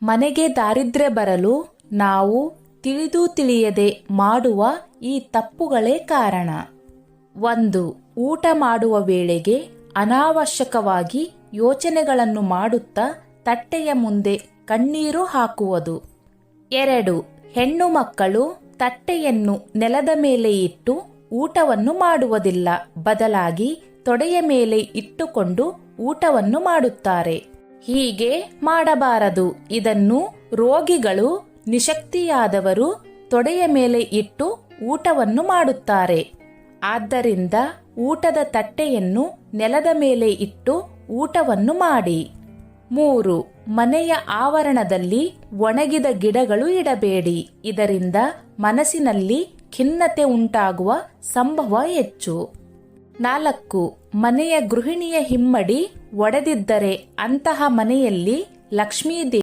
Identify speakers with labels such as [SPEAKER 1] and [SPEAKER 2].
[SPEAKER 1] ಮನೆಗೆ ದಾರಿದ್ರ್ಯ ಬರಲು ನಾವು ತಿಳಿದು ತಿಳಿಯದೆ ಮಾಡುವ ಈ ತಪ್ಪುಗಳೇ ಕಾರಣ. 1. ಊಟ ಮಾಡುವ ವೇಳೆಗೆ ಅನಾವಶ್ಯಕವಾಗಿ ಯೋಚನೆಗಳನ್ನು ಮಾಡುತ್ತಾ ತಟ್ಟೆಯ ಮುಂದೆ ಕಣ್ಣೀರು ಹಾಕುವುದು. 2. ಹೆಣ್ಣು ಮಕ್ಕಳು ತಟ್ಟೆಯನ್ನು ನೆಲದ ಮೇಲೆ ಇಟ್ಟು ಊಟವನ್ನು ಮಾಡುವುದಿಲ್ಲ, ಬದಲಾಗಿ ತೊಡೆಯ ಮೇಲೆ ಇಟ್ಟುಕೊಂಡು ಊಟವನ್ನು ಮಾಡುತ್ತಾರೆ. ಹೀಗೆ ಮಾಡಬಾರದು. ಇದನ್ನು ರೋಗಿಗಳು, ನಿಶಕ್ತಿಯಾದವರು ತೊಡೆಯ ಮೇಲೆ ಇಟ್ಟು ಊಟವನ್ನು ಮಾಡುತ್ತಾರೆ. ಆದ್ದರಿಂದ ಊಟದ ತಟ್ಟೆಯನ್ನು ನೆಲದ ಮೇಲೆ ಇಟ್ಟು ಊಟವನ್ನು ಮಾಡಿ. 3. ಮನೆಯ ಆವರಣದಲ್ಲಿ ಒಣಗಿದ ಗಿಡಗಳು ಇಡಬೇಡಿ. ಇದರಿಂದ ಮನಸ್ಸಿನಲ್ಲಿ ಖಿನ್ನತೆ ಉಂಟಾಗುವ ಸಂಭವ ಹೆಚ್ಚು. 4. ಮನೆಯ ಗೃಹಿಣಿಯ ಹಿಮ್ಮಡಿ ಒಡೆದಿದ್ದರೆ ಅಂತಹ ಮನೆಯಲ್ಲಿ ಲಕ್ಷ್ಮೀದೇವಿ